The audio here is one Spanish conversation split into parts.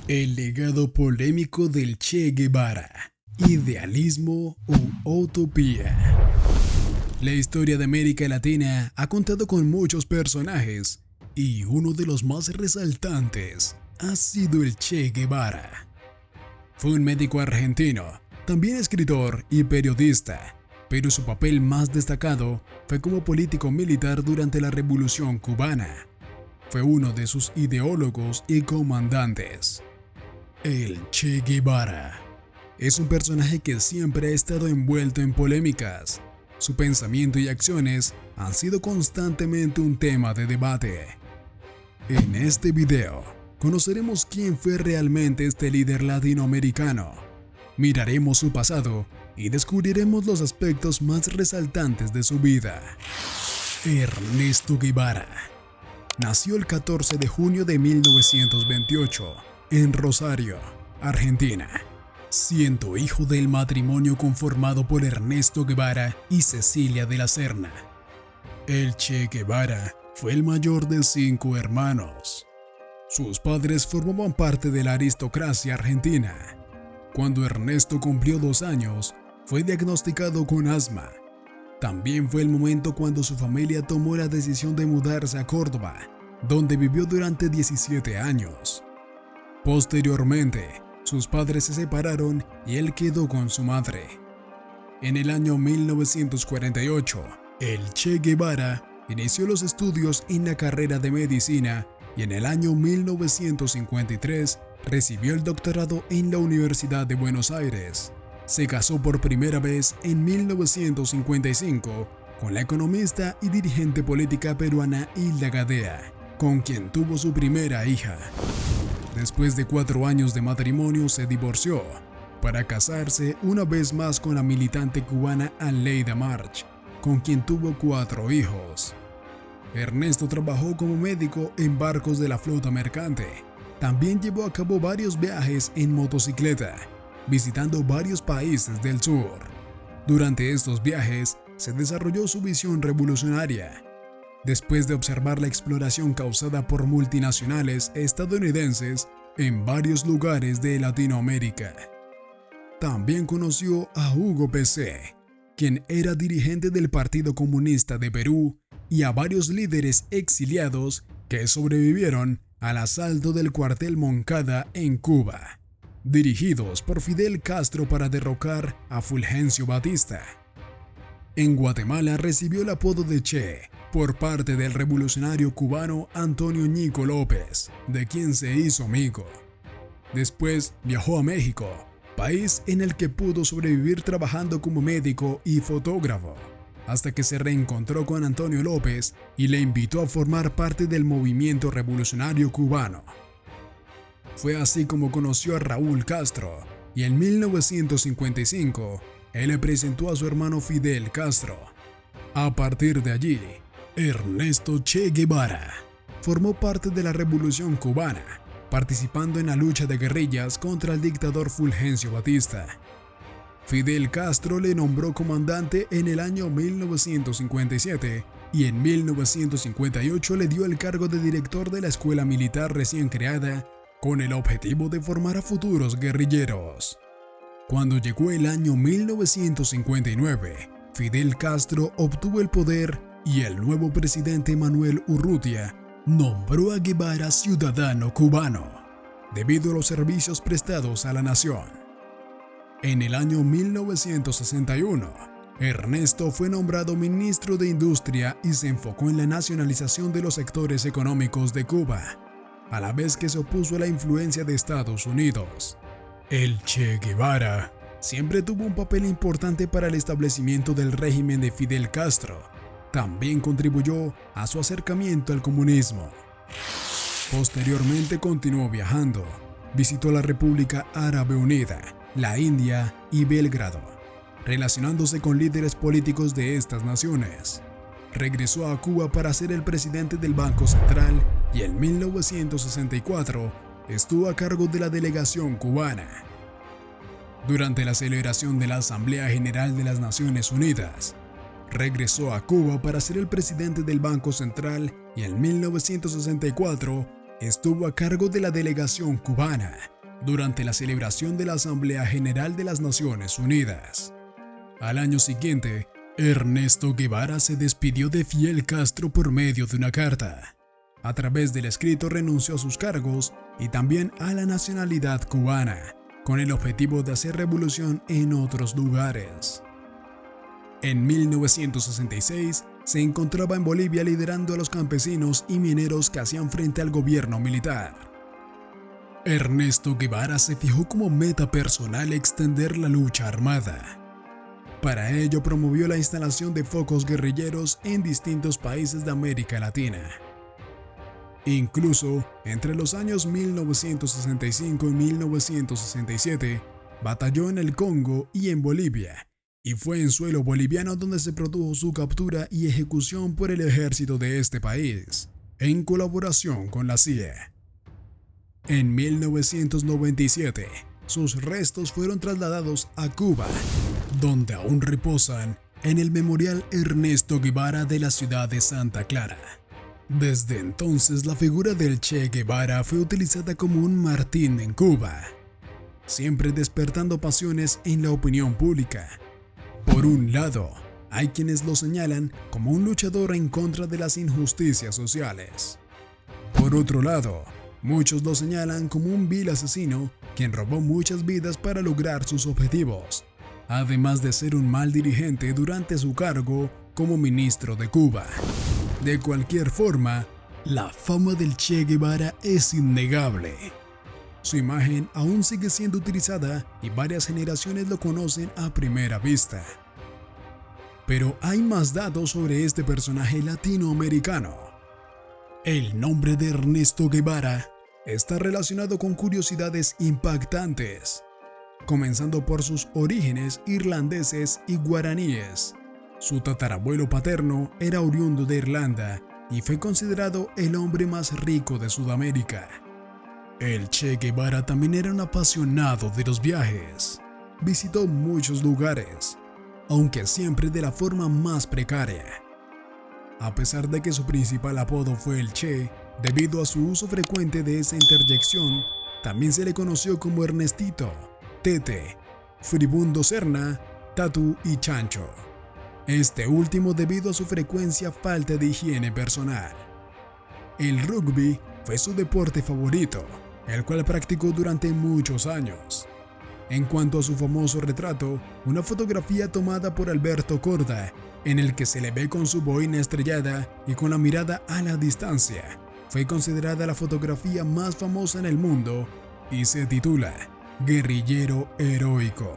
El legado polémico del Che Guevara, idealismo u utopía. La historia de América Latina ha contado con muchos personajes y uno de los más resaltantes ha sido el Che Guevara. Fue un médico argentino, también escritor y periodista, pero su papel más destacado fue como político militar durante la Revolución Cubana. Fue uno de sus ideólogos y comandantes. El Che Guevara es un personaje que siempre ha estado envuelto en polémicas. Su pensamiento y acciones han sido constantemente un tema de debate. En este video, conoceremos quién fue realmente este líder latinoamericano. Miraremos su pasado y descubriremos los aspectos más resaltantes de su vida. Ernesto Guevara nació el 14 de junio de 1928 en Rosario, Argentina, siendo hijo del matrimonio conformado por Ernesto Guevara y Cecilia de la Serna. El Che Guevara fue el mayor de 5 hermanos. Sus padres formaban parte de la aristocracia argentina. Cuando Ernesto cumplió 2 años, fue diagnosticado con asma. También fue el momento cuando su familia tomó la decisión de mudarse a Córdoba, donde vivió durante 17 años. Posteriormente, sus padres se separaron y él quedó con su madre. En el año 1948, el Che Guevara inició los estudios en la carrera de medicina y en el año 1953 recibió el doctorado en la Universidad de Buenos Aires. Se casó por primera vez en 1955 con la economista y dirigente política peruana Hilda Gadea, con quien tuvo su primera hija. Después de 4 años de matrimonio se divorció, para casarse una vez más con la militante cubana Aleida March, con quien tuvo 4 hijos. Ernesto trabajó como médico en barcos de la flota mercante. También llevó a cabo varios viajes en motocicleta, visitando varios países del sur. Durante estos viajes se desarrolló su visión revolucionaria. Después de observar la exploración causada por multinacionales estadounidenses en varios lugares de Latinoamérica. También conoció a Hugo Pesce, quien era dirigente del Partido Comunista de Perú, y a varios líderes exiliados que sobrevivieron al asalto del cuartel Moncada en Cuba, dirigidos por Fidel Castro para derrocar a Fulgencio Batista. En Guatemala recibió el apodo de Che por parte del revolucionario cubano Antonio Ñico López, de quien se hizo amigo. Después viajó a México, país en el que pudo sobrevivir trabajando como médico y fotógrafo, hasta que se reencontró con Antonio López y le invitó a formar parte del movimiento revolucionario cubano. Fue así como conoció a Raúl Castro, y en 1955 él le presentó a su hermano Fidel Castro. A partir de allí, Ernesto Che Guevara formó parte de la Revolución Cubana, participando en la lucha de guerrillas contra el dictador Fulgencio Batista. Fidel Castro le nombró comandante en el año 1957 y en 1958 le dio el cargo de director de la escuela militar recién creada con el objetivo de formar a futuros guerrilleros. Cuando llegó el año 1959, Fidel Castro obtuvo el poder y el nuevo presidente Manuel Urrutia nombró a Guevara ciudadano cubano, debido a los servicios prestados a la nación. En el año 1961, Ernesto fue nombrado ministro de Industria y se enfocó en la nacionalización de los sectores económicos de Cuba, a la vez que se opuso a la influencia de Estados Unidos. El Che Guevara siempre tuvo un papel importante para el establecimiento del régimen de Fidel Castro. También contribuyó a su acercamiento al comunismo. Posteriormente continuó viajando. Visitó la República Árabe Unida, la India y Belgrado, relacionándose con líderes políticos de estas naciones. Regresó a Cuba para ser el presidente del Banco Central y en 1964 estuvo a cargo de la delegación cubana. Durante la celebración de la Asamblea General de las Naciones Unidas, regresó a Cuba para ser el presidente del Banco Central y en 1964 estuvo a cargo de la delegación cubana durante la celebración de la Asamblea General de las Naciones Unidas. Al año siguiente, Ernesto Guevara se despidió de Fidel Castro por medio de una carta. A través del escrito renunció a sus cargos y también a la nacionalidad cubana, con el objetivo de hacer revolución en otros lugares. En 1966, se encontraba en Bolivia liderando a los campesinos y mineros que hacían frente al gobierno militar. Ernesto Guevara se fijó como meta personal extender la lucha armada. Para ello promovió la instalación de focos guerrilleros en distintos países de América Latina. Incluso, entre los años 1965 y 1967, batalló en el Congo y en Bolivia, y fue en suelo boliviano donde se produjo su captura y ejecución por el ejército de este país, en colaboración con la CIA. En 1997, sus restos fueron trasladados a Cuba, donde aún reposan en el Memorial Ernesto Guevara de la ciudad de Santa Clara. Desde entonces, la figura del Che Guevara fue utilizada como un Martín en Cuba, siempre despertando pasiones en la opinión pública. Por un lado, hay quienes lo señalan como un luchador en contra de las injusticias sociales. Por otro lado, muchos lo señalan como un vil asesino quien robó muchas vidas para lograr sus objetivos, además de ser un mal dirigente durante su cargo como ministro de Cuba. De cualquier forma, la fama del Che Guevara es innegable. Su imagen aún sigue siendo utilizada y varias generaciones lo conocen a primera vista. Pero hay más datos sobre este personaje latinoamericano. El nombre de Ernesto Guevara está relacionado con curiosidades impactantes, comenzando por sus orígenes irlandeses y guaraníes. Su tatarabuelo paterno era oriundo de Irlanda y fue considerado el hombre más rico de Sudamérica. El Che Guevara también era un apasionado de los viajes. Visitó muchos lugares, aunque siempre de la forma más precaria. A pesar de que su principal apodo fue el Che, debido a su uso frecuente de esa interjección, también se le conoció como Ernestito, Tete, Furibundo Serna, Tatu y Chancho. Este último debido a su frecuencia falta de higiene personal. El rugby fue su deporte favorito, el cual practicó durante muchos años. En cuanto a su famoso retrato, una fotografía tomada por Alberto Korda, en el que se le ve con su boina estrellada y con la mirada a la distancia, fue considerada la fotografía más famosa en el mundo y se titula Guerrillero Heroico.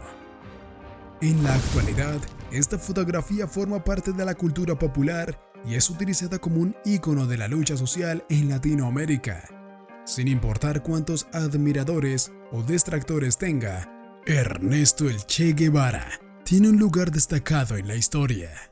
En la actualidad, esta fotografía forma parte de la cultura popular y es utilizada como un ícono de la lucha social en Latinoamérica. Sin importar cuántos admiradores o detractores tenga, Ernesto el Che Guevara tiene un lugar destacado en la historia.